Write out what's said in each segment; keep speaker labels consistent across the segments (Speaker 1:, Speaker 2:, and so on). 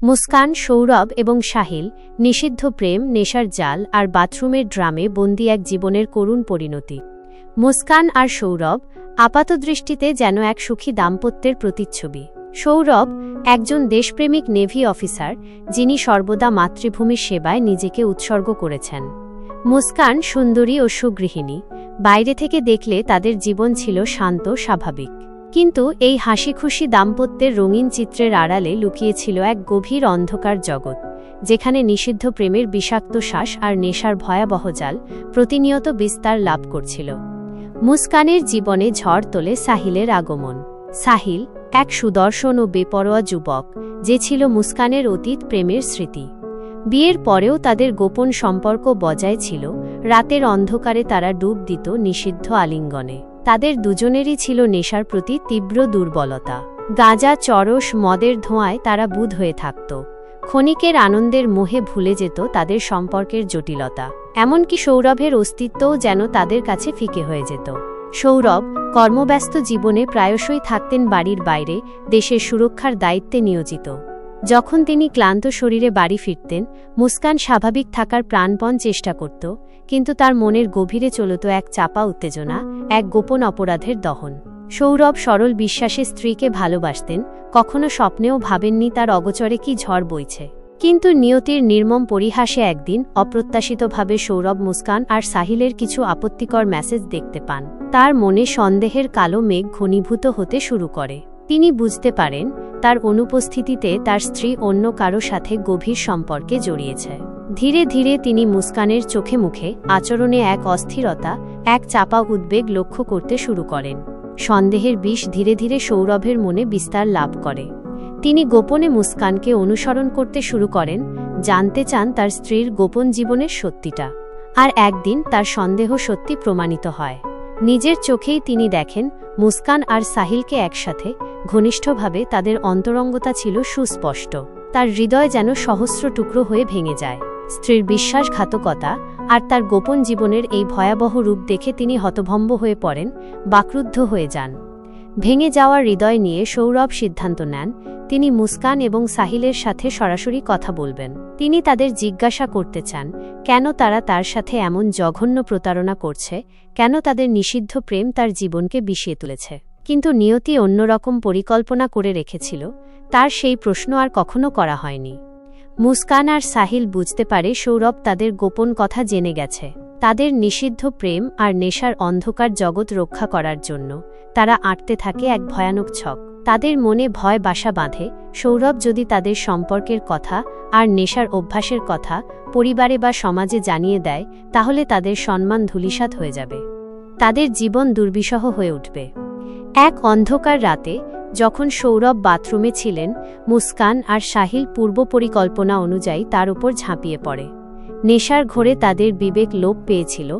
Speaker 1: মুস্কান, সৌরভ এবং সাহিল, নিষিদ্ধ প্রেম, নেশার জাল আর বাথরুমের ড্রামে বন্দি এক জীবনের করুণ পরিণতি। মুস্কান আর সৌরভ আপাতদৃষ্টিতে যেন এক সুখী দাম্পত্যের প্রতিচ্ছবি। সৌরভ একজন দেশপ্রেমিক নেভি অফিসার, যিনি সর্বদা মাতৃভূমির সেবায় নিজেকে উৎসর্গ করেছেন। মুস্কান সুন্দরী ও সুগৃহিণী, বাইরে থেকে দেখলে তাদের জীবন ছিল শান্ত, স্বাভাবিক। কিন্তু এই হাসিখুশি দাম্পত্যের রঙিন চিত্রের আড়ালে লুকিয়েছিল এক গভীর অন্ধকার জগৎ, যেখানে নিষিদ্ধ প্রেমের বিষাক্ত শ্বাস আর নেশার ভয়াবহ জাল প্রতিনিয়ত বিস্তার লাভ করছিল। মুস্কানের জীবনে ঝড় তোলে সাহিলের আগমন। সাহিল এক সুদর্শন ও বেপরোয়া যুবক, যে ছিল মুস্কানের অতীত প্রেমের স্মৃতি। বিয়ের পরেও তাদের গোপন সম্পর্ক বজায় ছিল। রাতের অন্ধকারে তারা ডুব দিত নিষিদ্ধ আলিঙ্গনে। তাদের দুজনেরই ছিল নেশার প্রতি তীব্র দুর্বলতা। গাঁজা, চরস, মদের ধোঁয়ায় তারা বুঁদ হয়ে থাকত। ক্ষণিকের আনন্দের মোহে ভুলে যেত তাদের সম্পর্কের জটিলতা। এমনকি সৌরভের অস্তিত্বও যেন তাদের কাছে ফিকে হয়ে যেত। সৌরভ কর্মব্যস্ত জীবনে প্রায়শই থাকতেন বাড়ির বাইরে, দেশের সুরক্ষার দায়িত্বে নিয়োজিত। যখন তিনি ক্লান্ত শরীরে বাড়ি ফিরতেন, মুস্কান স্বাভাবিক থাকার প্রাণপণ চেষ্টা করত, কিন্তু তার মনের গভীরে চলত এক চাপা উত্তেজনা, এক গোপন অপরাধের দহন। সৌরভ সরল বিশ্বাসে স্ত্রীকে ভালোবাসতেন, কখনো স্বপ্নেও ভাবেননি তার অগোচরে কি ঝড় বইছে। কিন্তু নিয়তির নির্মম পরিহাসে একদিন অপ্রত্যাশিতভাবে সৌরভ মুস্কান আর সাহিলের কিছু আপত্তিকর মেসেজ দেখতে পান। তার মনে সন্দেহের কালো মেঘ ঘনীভূত হতে শুরু করে। তিনি বুঝতে পারেন তার অনুপস্থিতিতে তার স্ত্রী অন্য কারো সাথে গভীর সম্পর্কে জড়িয়েছে। ধীরে ধীরে তিনি মুস্কানের চোখে মুখে, আচরণে এক অস্থিরতা, এক চাপা উদ্বেগ লক্ষ্য করতে শুরু করেন। সন্দেহের বিষ ধীরে ধীরে সৌরভের মনে বিস্তার লাভ করে। তিনি গোপনে মুস্কানকে অনুসরণ করতে শুরু করেন, জানতে চান তার স্ত্রীর গোপন জীবনের সত্যিটা। আর একদিন তার সন্দেহ সত্যি প্রমাণিত হয়। নিজের চোখেই তিনি দেখেন মুস্কান আর সাহিলকে একসাথে, ঘনিষ্ঠভাবে। তাদের অন্তরঙ্গতা ছিল সুস্পষ্ট। তার হৃদয় যেন সহস্র টুকরো হয়ে ভেঙে যায়। স্ত্রীর বিশ্বাসঘাতকতা আর তার গোপন জীবনের এই ভয়াবহ রূপ দেখে তিনি হতভম্ব হয়ে পড়েন, বাকরুদ্ধ হয়ে যান। ভেঙে যাওয়া হৃদয় নিয়ে সৌরভ সিদ্ধান্ত নেন তিনি মুস্কান এবং সাহিলের সাথে সরাসরি কথা বলবেন। তিনি তাদের জিজ্ঞাসা করতে চান কেন তারা তার সাথে এমন জঘন্য প্রতারণা করছে, কেন তাদের নিষিদ্ধ প্রেম তার জীবনকে বিষিয়ে তুলেছে। কিন্তু নিয়তি অন্যরকম পরিকল্পনা করে রেখেছিল। তার সেই প্রশ্ন আর কখনো করা হয়নি। মুস্কান আর সাহিল বুঝতে পারে সৌরভ তাদের গোপন কথা জেনে গেছে। তাদের নিষিদ্ধ প্রেম আর নেশার অন্ধকার জগৎ রক্ষা করার জন্য তারা আঁটতে থাকে এক ভয়ানক ছক। তাদের মনে ভয় বাসা বাঁধে, সৌরভ যদি তাদের সম্পর্কের কথা আর নেশার অভ্যাসের কথা পরিবারে বা সমাজে জানিয়ে দেয়, তাহলে তাদের সম্মান ধূলিসাৎ হয়ে যাবে। তাদের জীবন দুর্বিষহ হয়ে উঠবে। এক অন্ধকার রাতে যখন সৌরভ বাথরুমে ছিলেন, মুস্কান আর সাহিল পূর্ব পরিকল্পনা অনুযায়ী তার উপর ঝাঁপিয়ে পড়ে। নেশার ঘোরে তাদের বিবেক লোপ পেয়েছিল,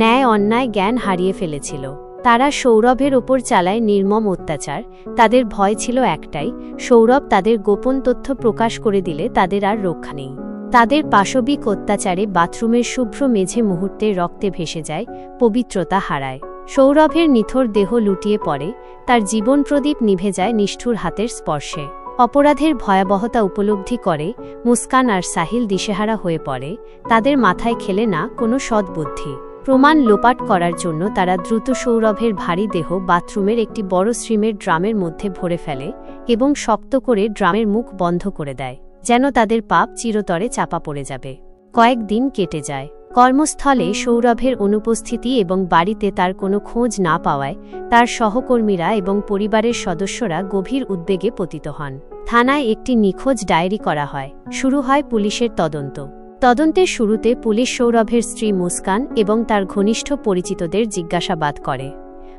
Speaker 1: ন্যায় অন্যায় জ্ঞান হারিয়ে ফেলেছিল। তারা সৌরভের ওপর চালায় নির্মম অত্যাচার। তাদের ভয় ছিল একটাই, সৌরভ তাদের গোপন তথ্য প্রকাশ করে দিলে তাদের আর রক্ষা নেই। তাদের পাশবিক অত্যাচারে বাথরুমের শুভ্র মেঝে মুহূর্তে রক্তে ভেসে যায়, পবিত্রতা হারায়। সৌরভের নিথর দেহ লুটিয়ে পড়ে, তার জীবন প্রদীপ নিভে যায় নিষ্ঠুর হাতের স্পর্শে। অপরাধের ভয়াবহতা উপলব্ধি করে মুস্কান আর সাহিল দিশেহারা হয়ে পড়ে। তাদের মাথায় খেলে না কোনো সদ্বুদ্ধি। প্রমাণ লোপাট করার জন্য তারা দ্রুত সৌরভের ভারী দেহ বাথরুমের একটি বড় সিমেন্ট ড্রামের মধ্যে ভরে ফেলে এবং শক্ত করে ড্রামের মুখ বন্ধ করে দেয়, যেন তাদের পাপ চিরতরে চাপা পড়ে যাবে। কয়েকদিন কেটে যায়। কর্মস্থলে সৌরভের অনুপস্থিতি এবং বাড়িতে তার কোনো খোঁজ না পাওয়ায় তার সহকর্মীরা এবং পরিবারের সদস্যরা গভীর উদ্বেগে পতিত হন। থানায় একটি নিখোঁজ ডায়েরি করা হয়। শুরু হয় পুলিশের তদন্ত। তদন্তের শুরুতে পুলিশ সৌরভের স্ত্রী মুস্কান এবং তার ঘনিষ্ঠ পরিচিতদের জিজ্ঞাসাবাদ করে।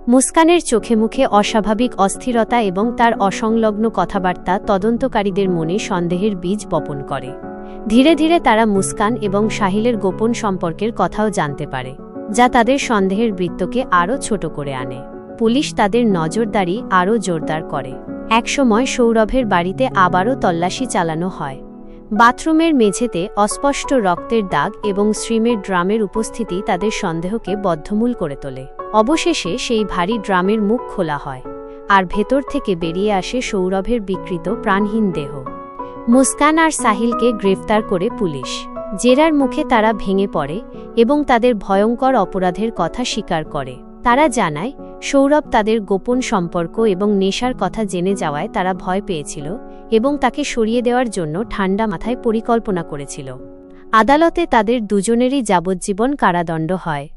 Speaker 1: মুস্কানের চোখে মুখে অস্বাভাবিক অস্থিরতা এবং তার অসংলগ্ন কথাবার্তা তদন্তকারীদের মনে সন্দেহের বীজ বপন করে। ধীরে ধীরে তারা মুস্কান এবং সাহিলের গোপন সম্পর্কের কথাও জানতে পারে, যা তাদের সন্দেহের বৃত্তকে আরও ছোট করে আনে। পুলিশ তাদের নজরদারি আরও জোরদার করে। একসময় সৌরভের বাড়িতে আবারও তল্লাশি চালানো হয়। বাথরুমের মেঝেতে অস্পষ্ট রক্তের দাগ এবং সিমেন্ট ড্রামের উপস্থিতি তাদের সন্দেহকে বদ্ধমূল করে তোলে। অবশেষে সেই ভারী ড্রামের মুখ খোলা হয়, আর ভেতর থেকে বেরিয়ে আসে সৌরভের বিকৃত প্রাণহীন দেহ। মুস্কান আর সাহিলকে গ্রেফতার করে পুলিশ। জেরার মুখে তারা ভেঙে পড়ে এবং তাদের ভয়ঙ্কর অপরাধের কথা স্বীকার করে। তারা জানায় সৌরভ তাদের গোপন সম্পর্ক এবং নেশার কথা জেনে যাওয়ায় তারা ভয় পেয়েছিল এবং তাকে সরিয়ে দেওয়ার জন্য ঠান্ডা মাথায় পরিকল্পনা করেছিল। আদালতে তাদের দুজনেরই যাবজ্জীবন কারাদণ্ড হয়।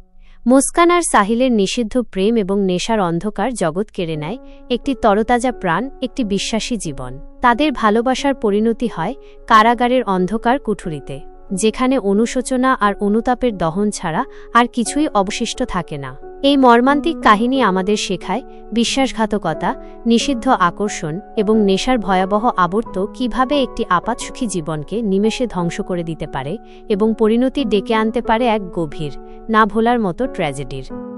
Speaker 1: মুস্কান আর সাহিলের নিষিদ্ধ প্রেম এবং নেশার অন্ধকার জগৎ কেড়ে নেয় একটি তরতাজা প্রাণ, একটি বিশ্বাসী জীবন। তাদের ভালোবাসার পরিণতি হয় কারাগারের অন্ধকার কুঠুরিতে, যেখানে অনুশোচনা আর অনুতাপের দহন ছাড়া আর কিছুই অবশিষ্ট থাকে না। এই মর্মান্তিক কাহিনী আমাদের শেখায় বিশ্বাসঘাতকতা, নিষিদ্ধ আকর্ষণ এবং নেশার ভয়াবহ আবর্ত কিভাবে একটি আপাতসুখী জীবনকে নিমেষে ধ্বংস করে দিতে পারে এবং পরিণতি ডেকে আনতে পারে এক গভীর, না ভোলার মতো ট্র্যাজেডির।